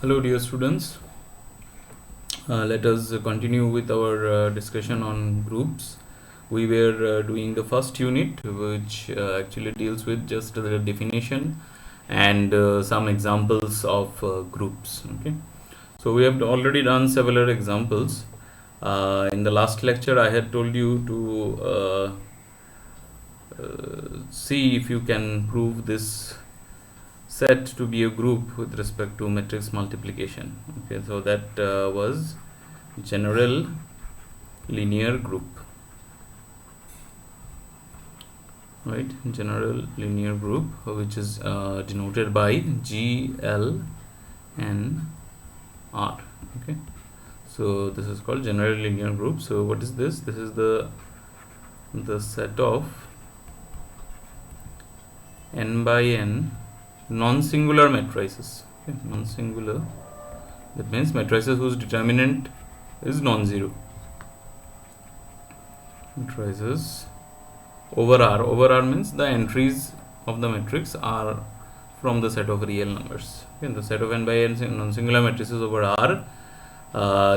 Hello dear students, let us continue with our discussion on groups. We were doing the first unit, which actually deals with just the definition and some examples of groups. Okay, so we have already done several examples. In the last lecture I had told you to see if you can prove this set to be a group with respect to matrix multiplication. Okay, so that was general linear group, right? General linear group, which is denoted by GL and R. Okay, so this is called general linear group. So what is this? This is the set of n by n non-singular matrices. Okay, non-singular, that means matrices whose determinant is non-zero. Matrices over R means the entries of the matrix are from the set of real numbers. Okay, the set of n by n non-singular matrices over R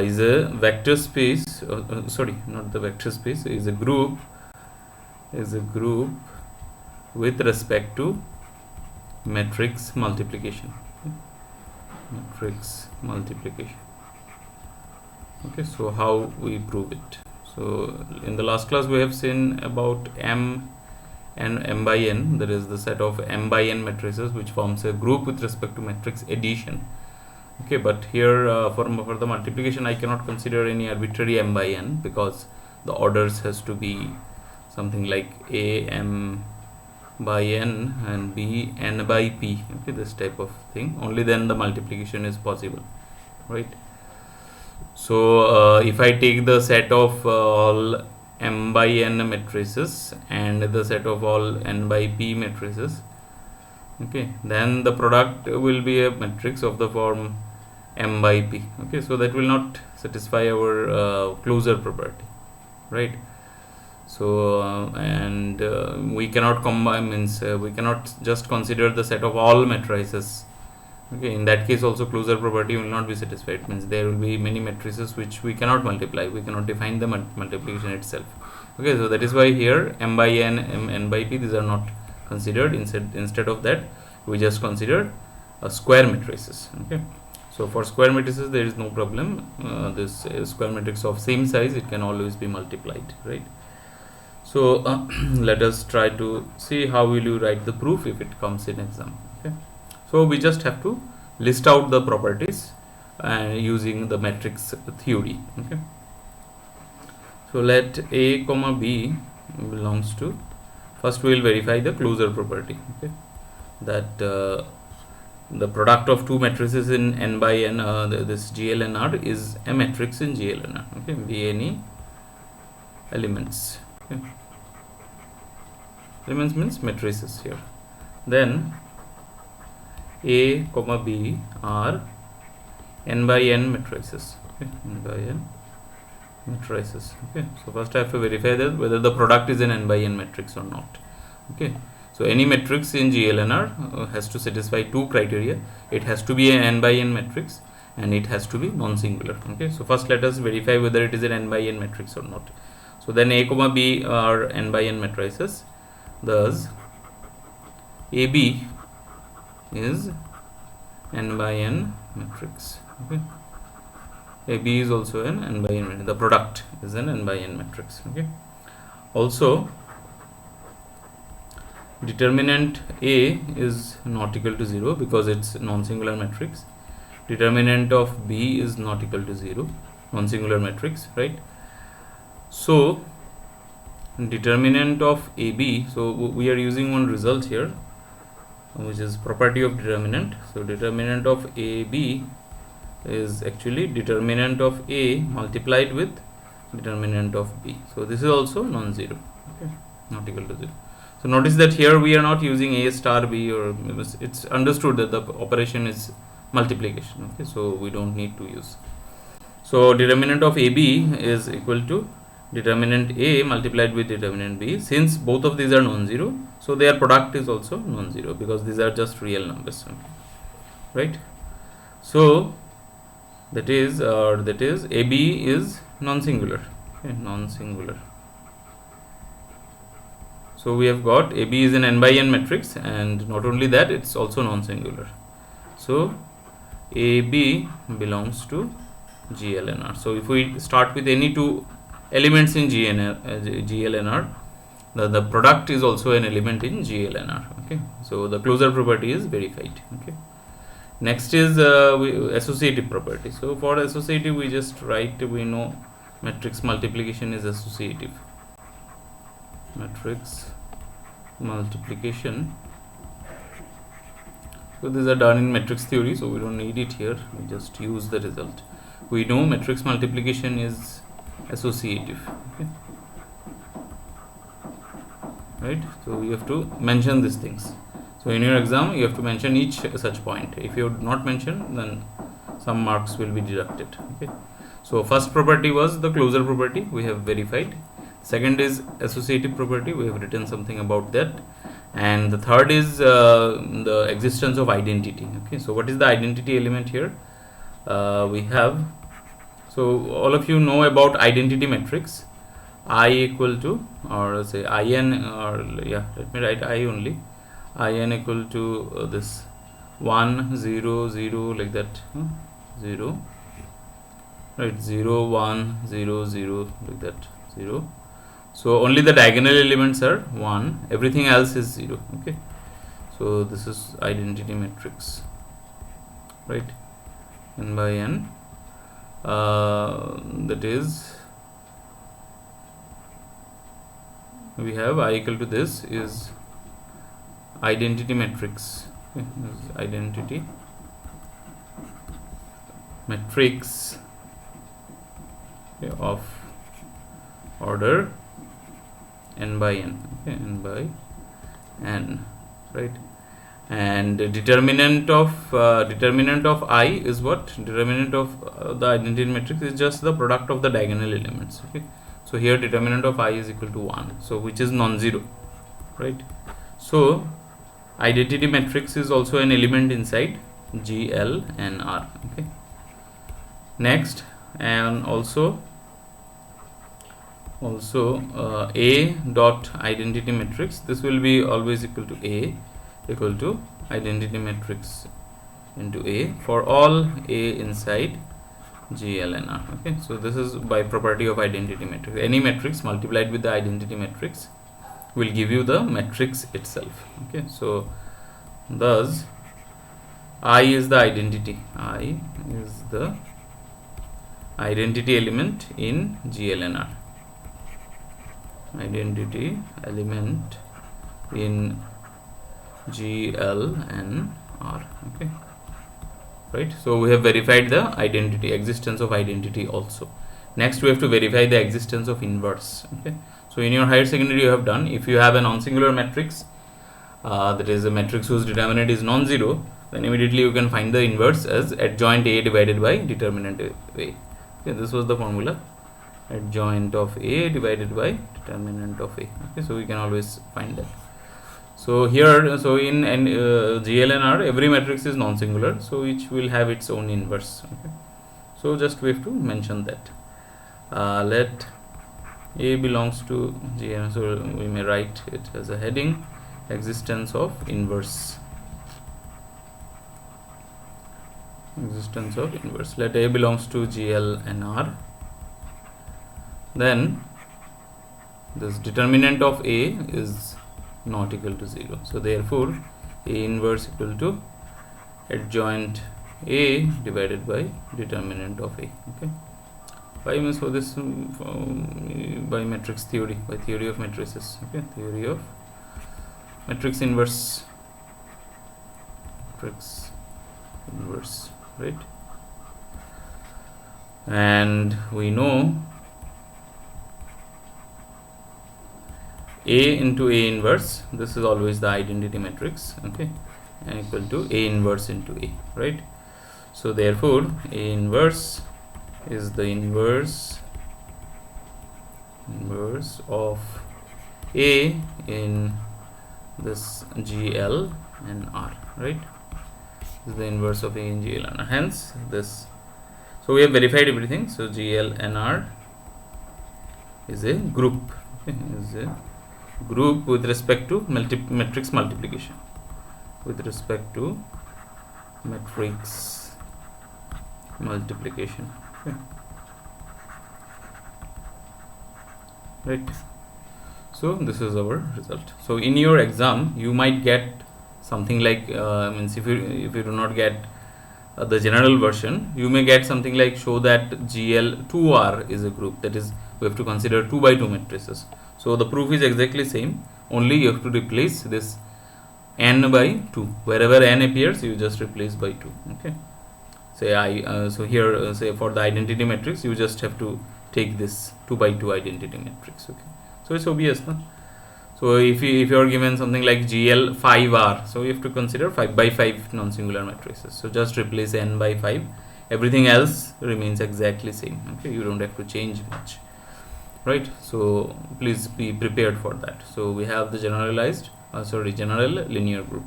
is a vector space. Sorry, not the vector space. Is a group with respect to matrix multiplication. Matrix multiplication. Okay, so how we prove it? So in the last class we have seen about M and M by n. There is the set of M by n matrices which forms a group with respect to matrix addition. Okay, but here for the multiplication I cannot consider any arbitrary M by n, because the orders has to be something like A M by n and b n by p. Okay, this type of thing. Only then the multiplication is possible, right? So if I take the set of all m by n matrices and the set of all n by p matrices, okay, then the product will be a matrix of the form m by p. Okay, so that will not satisfy our closure property, right? So we cannot combine, means we cannot just consider the set of all matrices. Okay, in that case also closure property will not be satisfied, means there will be many matrices which we cannot multiply, we cannot define the multiplication itself. Okay, so that is why here m by n, n by p, these are not considered. Instead of that we just consider square matrices. Okay, so for square matrices there is no problem. This square matrix of same size, it can always be multiplied, right? So let us try to see how will you write the proof if it comes in exam. Okay, so we just have to list out the properties using the matrix theory. Okay, so let A comma B belongs to, first we will verify the closure property. Okay, that the product of two matrices in n by n, this GL and R, is a matrix in GL and R. Okay, be any elements. Okay, elements means matrices here. Then A comma B are n by n matrices. Okay, n by n matrices. Okay, so first I have to verify that whether the product is an n by n matrix or not. Okay, so any matrix in GLNR has to satisfy two criteria. It has to be an n by n matrix and it has to be non-singular. Okay, so first let us verify whether it is an n by n matrix or not. So then A comma B are n by n matrices. Thus AB is n by n matrix. Okay, AB is also an n by n matrix. The product is an n by n matrix. Okay, also determinant A is not equal to 0 because it's non-singular matrix. Determinant of B is not equal to 0, non-singular matrix, right? So determinant of AB, so we are using one result here which is property of determinant. So determinant of AB is actually determinant of A multiplied with determinant of B. So this is also non-zero. Okay, not equal to 0. So notice that here we are not using A star B, or it's understood that the operation is multiplication. Okay, so we don't need to use. So determinant of AB is equal to determinant A multiplied with determinant B. Since both of these are non-zero, so their product is also non-zero because these are just real numbers. Okay, right? So that is AB is non-singular. Okay, non-singular. So we have got AB is an n by n matrix, and not only that, it's also non-singular. So AB belongs to GLNR. So if we start with any two elements in GLNR, the product is also an element in GLNR. Okay, so the closure property is verified. Okay, next is associative property. So for associative, we just write, we know matrix multiplication is associative. Matrix multiplication. So these are done in matrix theory, so we don't need it here. We just use the result. We know matrix multiplication is associative. Okay, right? So you have to mention these things. So in your exam, you have to mention each such point. If you do not mention, then some marks will be deducted. Okay. So first property was the closure property. We have verified. Second is associative property. We have written something about that. And the third is the existence of identity. Okay. So what is the identity element here? We have. So all of you know about identity matrix. I equal to, or say in, or yeah, let me write I only. In equal to this 1 0 0 like that, 0, right, 0 1 0 0 like that, 0. So only the diagonal elements are 1, everything else is 0. Okay, so this is identity matrix, right, n by n, that is, we have I equal to this is identity matrix. Okay, this is identity matrix, okay, of order n by n. Okay, n by n, right? And determinant of I is what? Determinant of the identity matrix is just the product of the diagonal elements. Okay, so here determinant of I is equal to 1, so which is non-zero, right? So identity matrix is also an element inside GLNR. Okay, next, and also A dot identity matrix, this will be always equal to A, equal to identity matrix into A for all A inside GLNR. Okay, so this is by property of identity matrix. Any matrix multiplied with the identity matrix will give you the matrix itself. Okay, so thus I is the identity. I is the identity element in GLNR. Identity element in GLNR. Okay, right? So we have verified the identity, existence of identity also. Next we have to verify the existence of inverse. Okay, so in your higher secondary you have done, if you have a non-singular matrix, that is a matrix whose determinant is non-zero, then immediately you can find the inverse as adjoint A divided by determinant A. Okay, this was the formula, adjoint of A divided by determinant of A. Okay, so we can always find that. So here, so in GLNR, every matrix is non-singular, so each will have its own inverse. Okay, so just we have to mention that. Let A belongs to GLNR, so we may write it as a heading, existence of inverse. Existence of inverse. Let A belongs to GLNR. Then this determinant of A is not equal to 0. So therefore A inverse equal to adjoint A divided by determinant of A. Okay. Why means for this by matrix theory, by theory of matrices. Okay, theory of matrix inverse. Matrix inverse, right? And we know A into A inverse, this is always the identity matrix. Okay, and equal to A inverse into A, right? So therefore A inverse is the inverse of A in this GL and R, right? is the inverse of A in GLNR. Hence this. So we have verified everything. So GLNR is a group. Okay, is a group with respect to matrix multiplication. With respect to matrix multiplication. Okay. Right. So this is our result. So in your exam, you might get something like means if you do not get the general version, you may get something like show that GL2R is a group. That is, we have to consider 2 by 2 matrices. So the proof is exactly same. Only you have to replace this n by 2. Wherever n appears, you just replace by 2. Okay. Say so here say for the identity matrix, you just have to take this 2 by 2 identity matrix. Okay. So it's obvious, no? So if you are given something like GL5R, so you have to consider 5 by 5 non-singular matrices. So just replace n by 5. Everything else remains exactly same. Okay, you don't have to change much, right? So please be prepared for that. So we have the general linear group.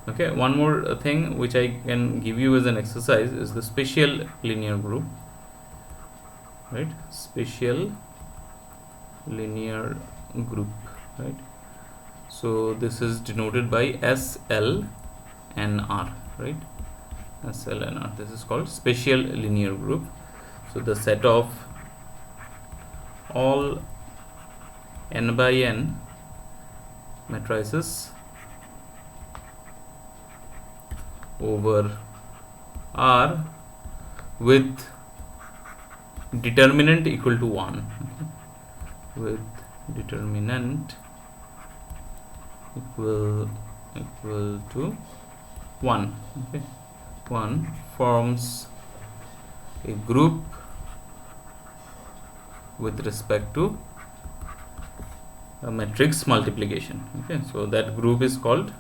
Okay, one more thing which I can give you as an exercise is the spatial linear group, right? Spatial linear group, right? So this is denoted by SL and R, right? SL and R. This is called spatial linear group. So the set of all n by n matrices over R with determinant equal to 1. With determinant equal to 1. Okay, 1 forms a group with respect to a matrix multiplication. Okay, so that group is called,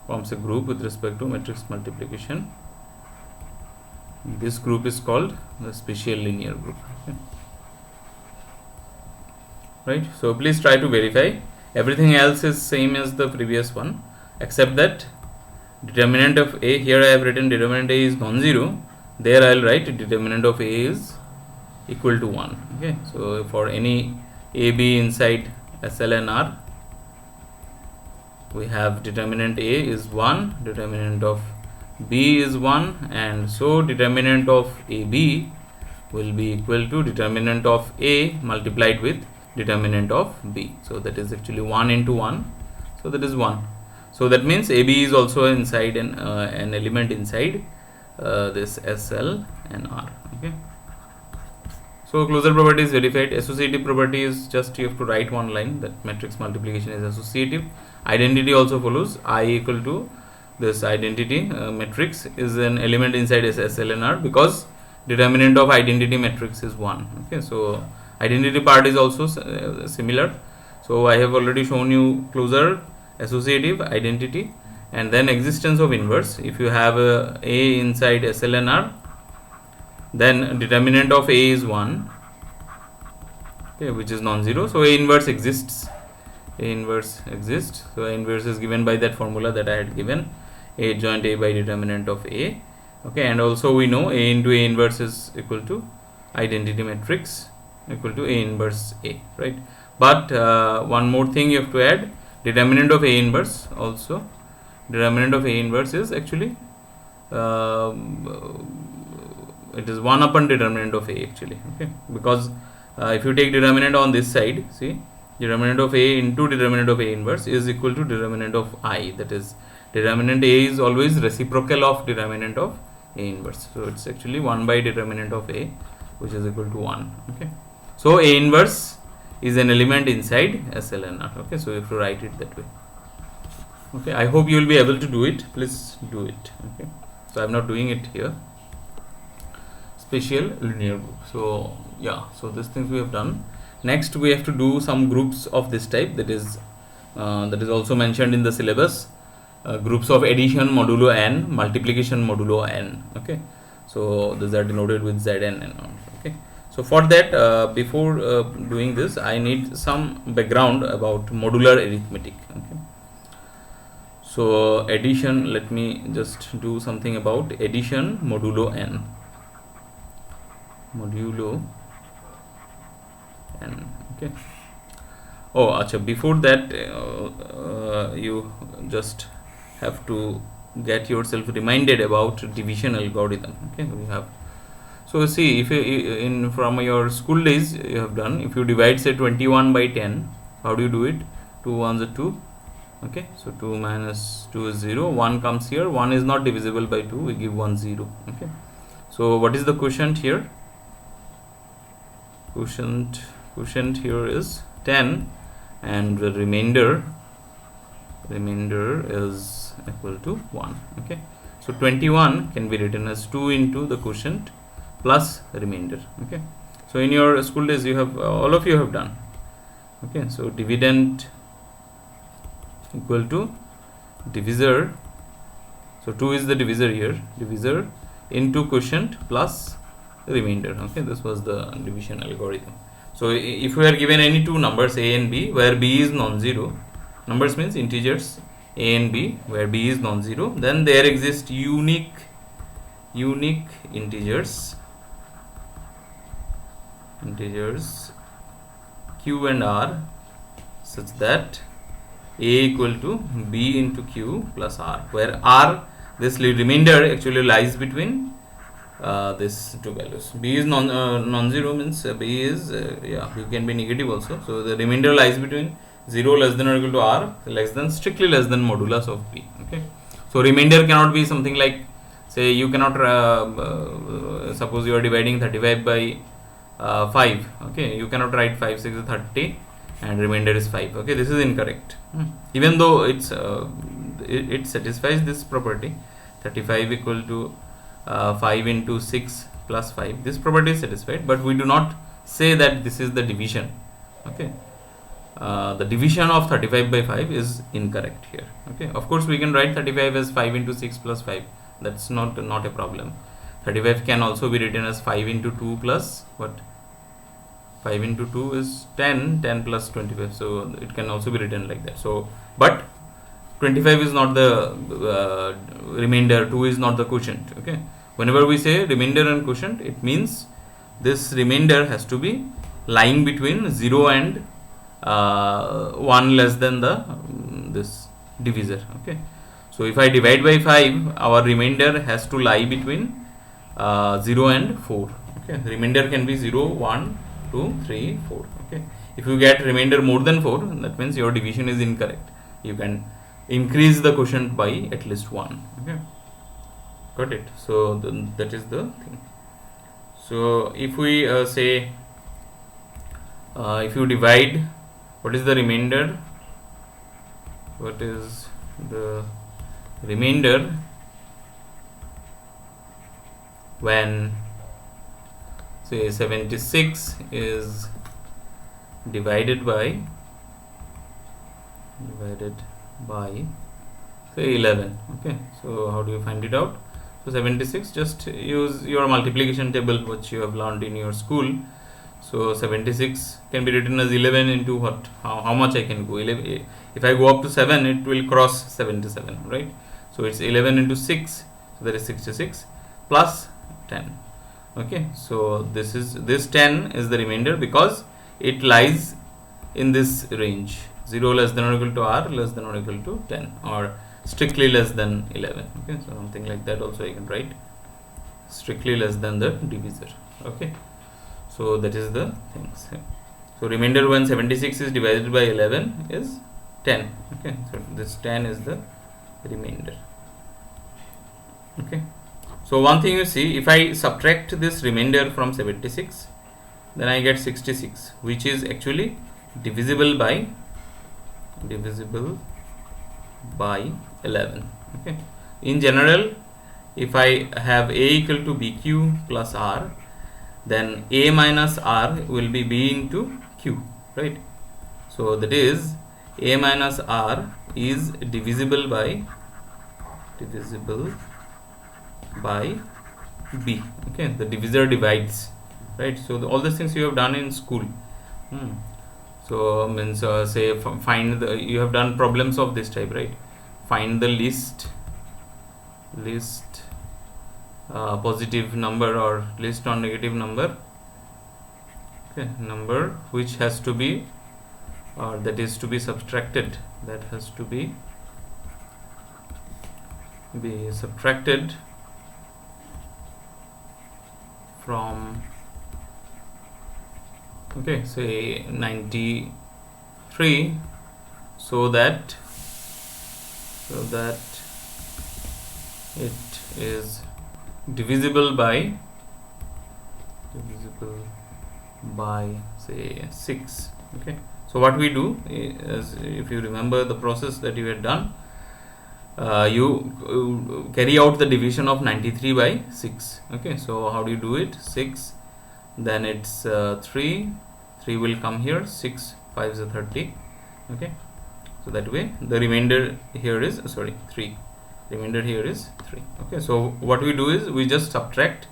forms a group with respect to matrix multiplication. This group is called the spatial linear group. Okay. Right, so please try to verify. Everything else is same as the previous one, except that determinant of A, here I have written determinant A is non-zero, there I will write determinant of A is equal to 1. Okay, so for any AB inside SL and R, we have determinant A is 1, determinant of B is 1, and so determinant of AB will be equal to determinant of A multiplied with determinant of B. So that is actually 1 into 1, so that is 1. So that means AB is also inside an element inside this SL and R. Okay. So closure property is verified. Associative property is just you have to write one line that matrix multiplication is associative. Identity also follows. I equal to this identity matrix is an element inside SL and R because determinant of identity matrix is 1. Okay, so identity part is also similar. So I have already shown you closure, associative, identity, and then existence of inverse. If you have A inside SL and R, then determinant of A is 1, okay, which is non-zero. So A inverse exists. A inverse exists. So A inverse is given by that formula that I had given, A joint A by determinant of A. Okay, and also we know A into A inverse is equal to identity matrix equal to A inverse A, right? But one more thing you have to add, determinant of A inverse also. Determinant of A inverse is actually it is 1 upon determinant of A actually. Okay, because if you take determinant on this side, see, determinant of A into determinant of A inverse is equal to determinant of I. That is, determinant A is always reciprocal of determinant of A inverse. So it's actually 1 by determinant of A, which is equal to 1. Okay, so A inverse is an element inside SL and R. Okay, so you have to write it that way. Okay, I hope you will be able to do it. Please do it. Okay, so I am not doing it here. Spatial linear group. So yeah, so these things we have done. Next we have to do some groups of this type, that is also mentioned in the syllabus. Groups of addition modulo n, multiplication modulo n. Okay, so these are denoted with Zn and on. Okay, so for that before doing this, I need some background about modular arithmetic. Okay, So addition, let me just do something about addition modulo n. Modulo n. Okay. Oh, acha, before that you just have to get yourself reminded about division algorithm. Okay, we have. So see, if you, from your school days you have done, if you divide say 21 by 10, how do you do it? 2 ones are 2. Okay, so 2 minus 2 is 0. 1 comes here. 1 is not divisible by 2. We give 1 0. Okay. So what is the quotient here? Quotient here is 10, and the remainder is equal to 1. Okay. So 21 can be written as 2 into the quotient plus remainder. Okay. So in your school days, you have all of you have done. Okay. So dividend equal to divisor. So 2 is the divisor here. Divisor into quotient plus remainder. Okay. This was the division algorithm. So if we are given any two numbers a and b, where b is non-zero, numbers means integers a and b, where b is non-zero, then there exist unique integers q and r, such that a equal to b into q plus r, where r, this remainder actually lies between this two values. B is non-zero means b is b can be negative also. So the remainder lies between 0 less than or equal to r strictly less than modulus of b. Okay. So remainder cannot be something like, say you cannot suppose you are dividing 35 by 5. Okay, you cannot write 5 6 is 30 and remainder is 5. Okay, this is incorrect. Even though it's it satisfies this property, 35 equal to 5 into 6 plus 5, this property is satisfied, but we do not say that this is the division. Okay, the division of 35 by 5 is incorrect here. Okay, of course we can write 35 as 5 into 6 plus 5. That's not a problem. 35 can also be written as 5 into 2 plus what? 5 into 2 is 10 plus 25, so it can also be written like that. So but 25 is not the remainder, 2 is not the quotient. Okay, whenever we say remainder and quotient, it means this remainder has to be lying between 0 and 1 less than the this divisor. Okay, so if I divide by 5, our remainder has to lie between 0 and 4. Okay, the remainder can be 0 1 2 3 4. Okay, if you get remainder more than 4, that means your division is incorrect. You can increase the quotient by at least 1. Okay, got it? So that is the thing. So if we say if you divide, what is the remainder? What is the remainder when say 76 is divided by say 11. Okay, so how do you find it out? So 76, just use your multiplication table which you have learned in your school. So 76 can be written as 11 into what? How much I can go? 11, if I go up to 7, it will cross 77, right? So it's 11 into 6, so that is 66 plus 10. Okay, so this 10 is the remainder because it lies in this range, 0 less than or equal to r less than or equal to 10, or strictly less than 11. Okay, so something like that also I can write, strictly less than the divisor. Okay, so that is the things. So remainder when 76 is divided by 11 is 10. Okay, so this 10 is the remainder. Okay, so one thing you see, if I subtract this remainder from 76, then I get 66, which is actually divisible by 11. Okay, in general, if I have a equal to bq plus r, then a minus r will be b into q, right? So that is a minus r is divisible by b. Okay, the divisor divides, right? So all these things you have done in school. So means say find you have done problems of this type, right? find the least positive number or least non-negative number, okay, number which has to be, or that is to be subtracted, that has to be subtracted from, okay, say 93, so that it is divisible by say 6. Okay, so what we do is, if you remember the process that you had done, you carry out the division of 93 by 6. Okay, so how do you do it? 6, then it's 3 will come here, 6 5 is 30. Okay, so that way the remainder here is 3, remainder here is 3. Okay, so what we do is we just subtract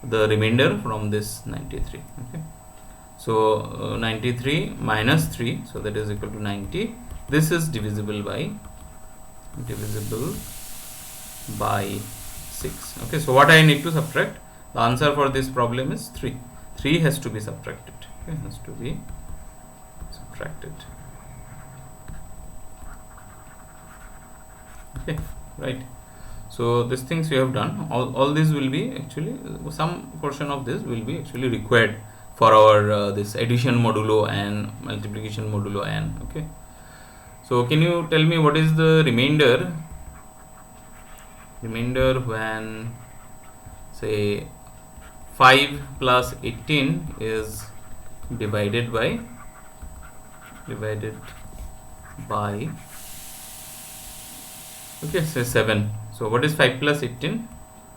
the remainder from this 93. Okay, so 93 minus 3, so that is equal to 90. This is divisible by 6. Okay, so what I need to subtract, the answer for this problem is 3. 3 has to be subtracted. Okay, has to be subtracted. Okay, right. So these things you have done. All this will be actually, some portion of this will be actually required for our this addition modulo and multiplication modulo n. Okay, so can you tell me what is the remainder when say 5 plus 18 is divided by okay, say 7. So what is 5 plus 18?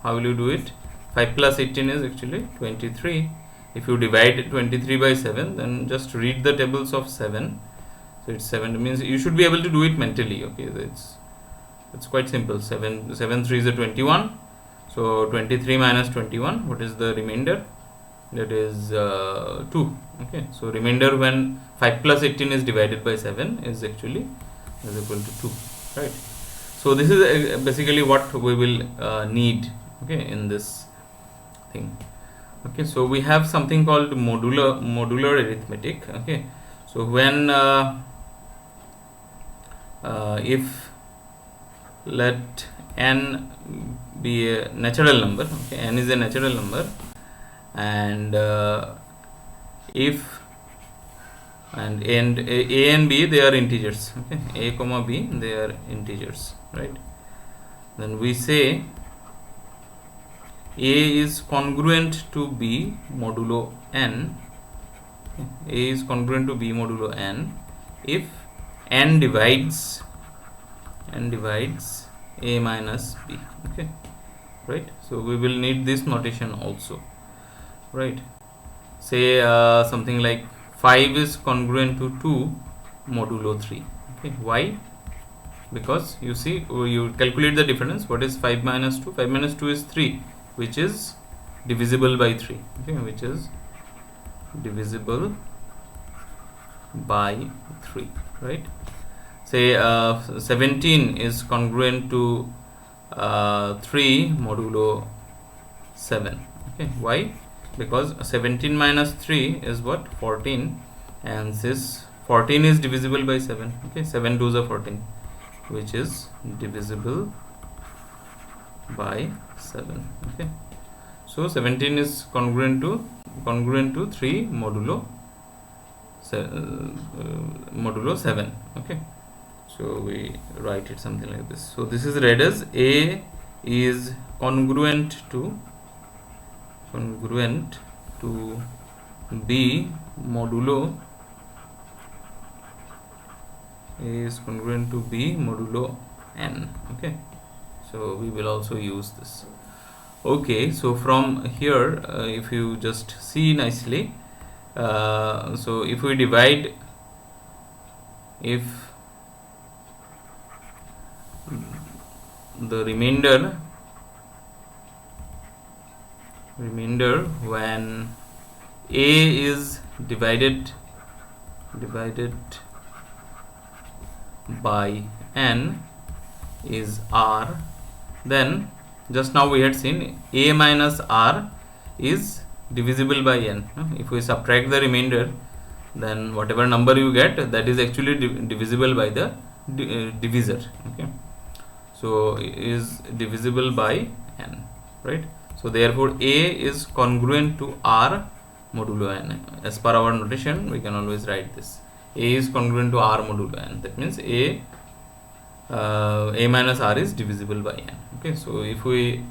How will you do it? 5 plus 18 is actually 23. If you divide 23 by 7, then just read the tables of 7. So it's 7, means you should be able to do it mentally. Okay, it's quite simple. 7 3 is a 21. So 23 minus 21, what is the remainder? That is 2. Okay, so remainder when 5 plus 18 is divided by 7 is actually is equal to 2, right? So this is basically what we will need, okay, in this thing. Okay, so we have something called modular arithmetic. Okay, so when if let n be a natural number, okay, n is a natural number, and if a and b, they are integers. Okay, a comma b, they are integers, right? Then we say a is congruent to b modulo n. A is congruent to b modulo n if n divides a minus b. Okay, right? So we will need this notation also, right? Say something like 5 is congruent to 2 modulo 3. Okay, why? Because you see, you calculate the difference. What is 5 minus 2? 5 minus 2 is 3, which is divisible by 3. Okay, which is divisible by 3, right? Say 17 is congruent to 3 modulo 7. Okay, why? Because 17 minus 3 is what? 14, and this 14 is divisible by 7. Okay, 7 2s are 14, which is divisible by 7. Okay, so 17 is congruent to 3 modulo 7. Okay, so we write it something like this. So this is read as a is congruent to b modulo n. Okay, so we will also use this. Okay, so from here, if you just see nicely, so if we divide, if the remainder when a is divided by n is r, then just now we had seen a minus r is divisible by n. If we subtract the remainder, then whatever number you get, that is actually divisible by the divisor. Okay, so is divisible by n, right? So therefore a is congruent to r modulo n. As per our notation, we can always write this: a is congruent to r modulo n. That means a minus r is divisible by n. Okay, so if we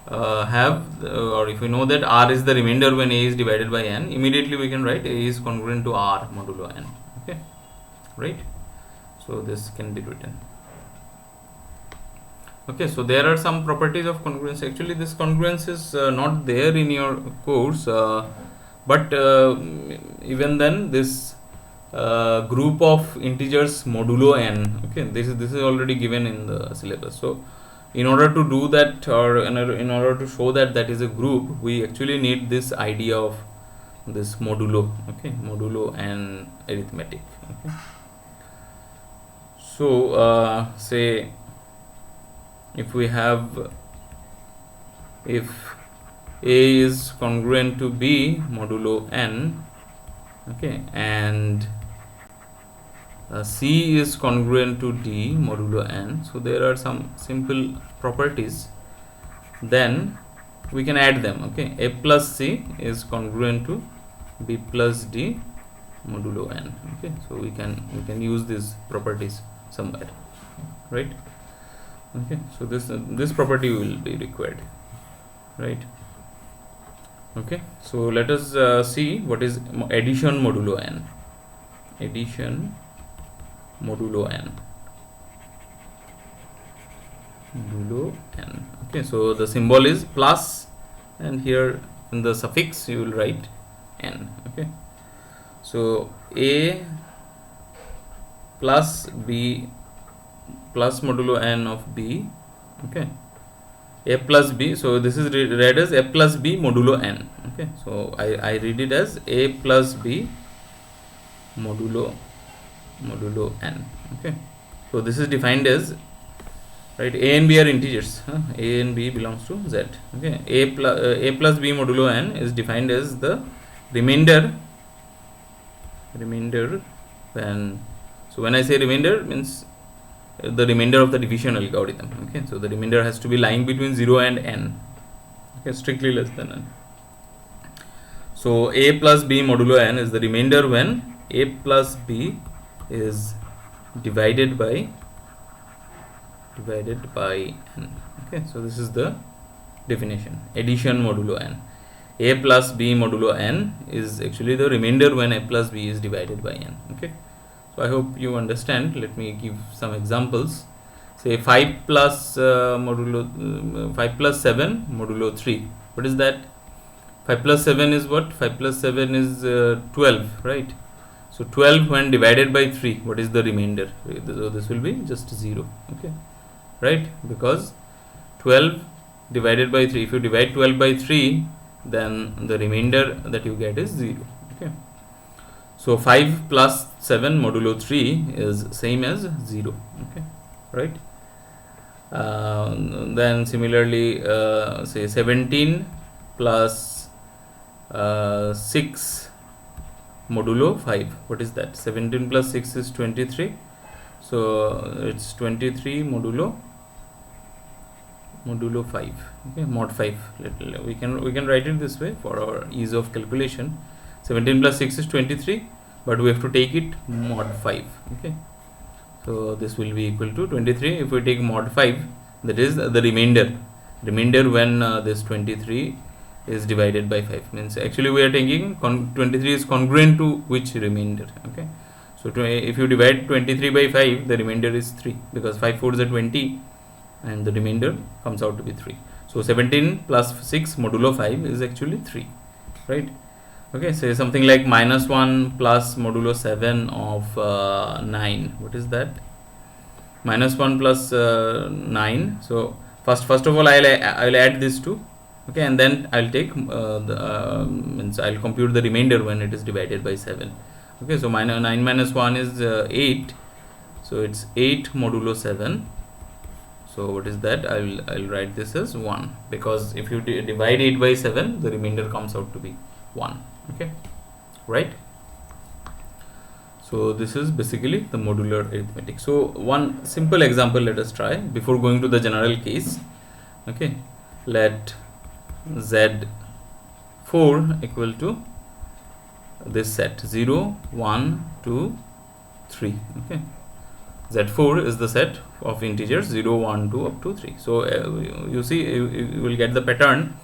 if we know that r is the remainder when a is divided by n, immediately we can write a is congruent to r modulo n. Okay, right? So this can be written. Okay, so there are some properties of congruence. Actually, this congruence is not there in your course, but even then, this group of integers modulo n. Okay, this is already given in the syllabus. So in order to do that, or in order to show that that is a group, we actually need this idea of this modulo. Okay, modulo and arithmetic. Okay, so say if we have, if a is congruent to b modulo n, okay, and c is congruent to d modulo n, so there are some simple properties, then we can add them. Okay, a plus c is congruent to b plus d modulo n. Okay, so we can use these properties somewhere, right? Okay, so this property will be required, right? Okay, so let us see what is addition modulo n. Addition modulo n. Modulo n. Okay, so the symbol is plus, and here in the suffix you will write n. Okay, so a plus b plus modulo n of b. Okay, a plus b, so this is read as a plus b modulo n. Okay, so I read it as a plus b modulo n. Okay, so this is defined as, right, a and b are integers. A and b belongs to z. Okay, a plus b modulo n is defined as the remainder when, so when I say remainder, means the remainder of the division algorithm. Okay, so the remainder has to be lying between 0 and n. Okay, strictly less than n. So a plus b modulo n is the remainder when a plus b is divided by n. Okay, so this is the definition: addition modulo n. A plus b modulo n is actually the remainder when a plus b is divided by n. Okay, so I hope you understand. Let me give some examples. Say 5 plus 7 modulo 3. What is that? 5 plus 7 is what? 5 plus 7 is 12, right? So 12 when divided by 3, what is the remainder? So this will be just 0. Okay, right? Because 12 divided by 3, if you divide 12 by 3, then the remainder that you get is 0. Okay, so 5 plus 7 modulo 3 is same as 0. Okay, right? Then similarly, say 17 plus 6 modulo 5. What is that? 17 plus 6 is 23. So it's 23 modulo 5. Okay, mod 5. We can write it this way for our ease of calculation. 17 plus 6 is 23, but we have to take it mod 5. Okay, so this will be equal to 23. If we take mod 5, that is the remainder when this 23 is divided by 5, means actually we are taking 23 is congruent to which remainder. Okay, so if you divide 23 by 5, the remainder is 3, because 5 4s are 20 and the remainder comes out to be 3. So 17 plus 6 modulo 5 is actually 3, right? Okay, say something like minus 1 plus modulo 7 of 9. What is that? Minus 1 plus 9. So first of all I'll add these two. Okay, and then I'll take means I'll compute the remainder when it is divided by 7. Okay, so 9 minus 1 is 8. So it's 8 modulo 7. So what is that? I'll write this as 1, because if you divide 8 by 7, the remainder comes out to be 1. Okay, right? So this is basically the modular arithmetic. So one simple example let us try before going to the general case. Okay, let Z4 equal to this set 0, 1, 2, 3. Okay, Z4 is the set of integers 0, 1, 2 up to 3. So you see, you will get the pattern.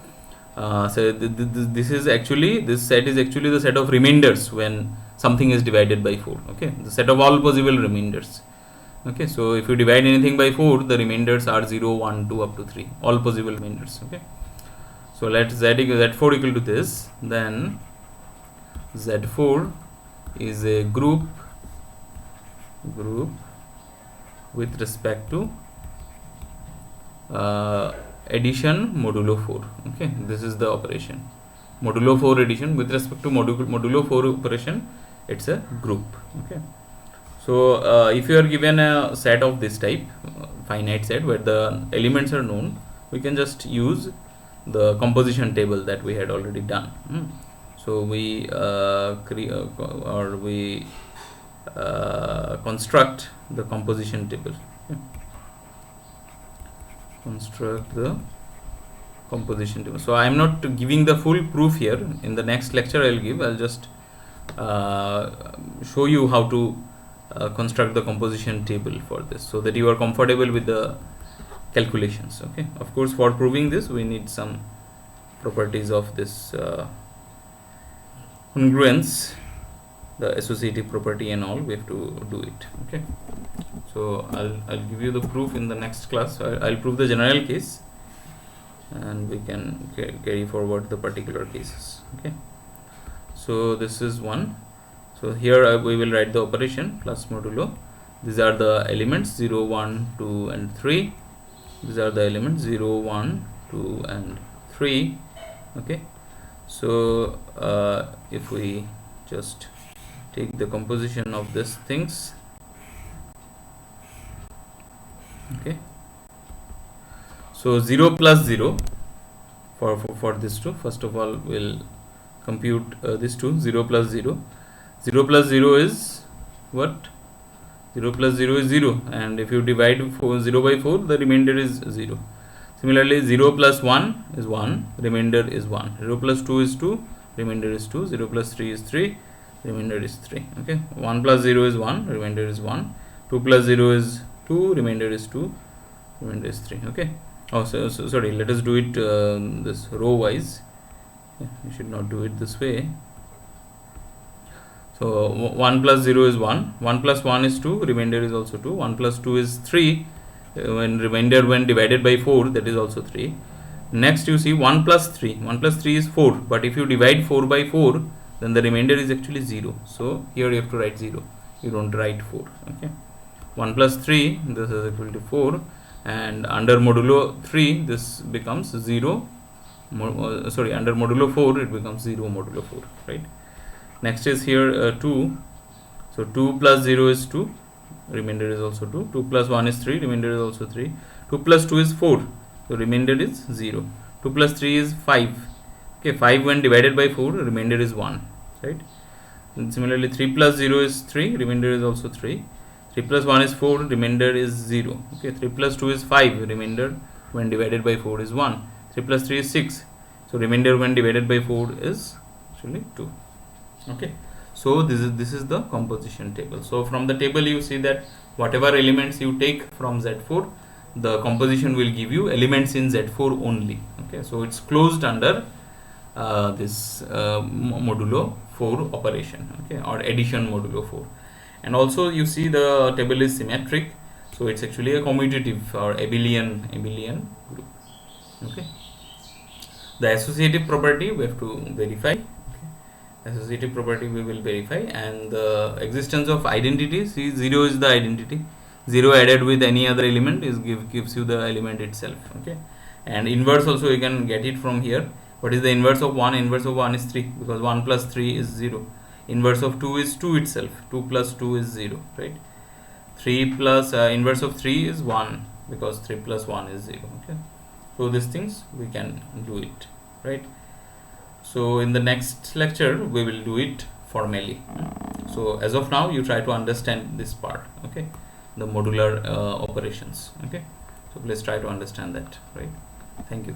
So this set is actually the set of remainders when something is divided by 4. Okay, the set of all possible remainders. Okay, so if you divide anything by 4, the remainders are 0, 1, 2 up to 3, all possible remainders. Okay, so let Z4 equal to this, then Z4 is a group with respect to addition modulo 4. Okay, this is the operation, modulo 4 addition with respect to modulo 4 operation. It's a group. Okay, so if you are given a set of this type, finite set where the elements are known, we can just use the composition table that we had already done. So we construct the composition table. Okay. Construct the composition table. So I am not giving the full proof here. In the next lecture I'll just show you how to construct the composition table for this, so that you are comfortable with the calculations. Okay, of course for proving this we need some properties of this congruence, the associative property and all. We have to do it. Okay, so I'll give you the proof in the next class. I'll prove the general case and we can carry forward the particular cases. Okay, so this is one. So here we will write the operation plus modulo. These are the elements 0, 1, 2 and 3. These are the elements 0, 1, 2 and 3. Okay, so if we just take the composition of these things. Okay, so 0 plus 0 for this two. First of all we'll compute this two. 0 plus 0. 0 plus 0 is what? 0 plus 0 is 0, and if you divide 0 by 4, the remainder is 0. Similarly 0 plus 1 is 1, remainder is 1. 0 plus 2 is 2, remainder is 2. 0 plus 3 is 3, remainder is 3. Okay, 1 plus 0 is 1, remainder is 1. 2 plus 0 is 2, remainder is 2, remainder is 3. Okay, so sorry, let us do it this row wise. We should not do it this way. So 1 plus 0 is 1, 1 plus 1 is 2, remainder is also 2. 1 plus 2 is 3, when remainder when divided by 4, that is also 3. Next you see 1 plus 3, 1 plus 3 is 4, but if you divide 4 by 4, then the remainder is actually 0. So here you have to write 0, you don't write 4. Okay, 1 plus 3, this is equal to 4, and under modulo 3 this becomes 0, under modulo 4 it becomes 0 modulo 4, right? Next is here 2. So 2 plus 0 is 2, remainder is also 2. 2 plus 1 is 3, remainder is also 3. 2 plus 2 is 4, so remainder is 0. 2 plus 3 is 5. Okay, 5 when divided by 4, remainder is 1, right? And similarly 3 plus 0 is 3, remainder is also 3. 3 plus 1 is 4, remainder is 0. Okay, 3 plus 2 is 5, remainder when divided by 4 is 1. 3 plus 3 is 6, so remainder when divided by 4 is actually 2. Okay, so this is the composition table. So from the table you see that whatever elements you take from Z4, the composition will give you elements in Z4 only. Okay, so it's closed under this modulo 4 operation. Okay, or addition modulo 4. And also you see the table is symmetric, so it's actually a commutative or abelian group. Okay, the associative property we have to verify. Associative property we will verify, and the existence of identity. See, 0 is the identity. 0 added with any other element gives you the element itself. Okay, and inverse also you can get it from here. What is the inverse of 1? Inverse of 1 is 3, because 1 plus 3 is 0. Inverse of 2 is 2 itself. 2 plus 2 is 0, right? 3 plus inverse of 3 is 1. because 3 plus 1 is 0. Okay, so these things we can do it, right? So in the next lecture we will do it formally. So as of now, you try to understand this part, okay, the modular operations. Okay, so please try to understand that, right? Thank you.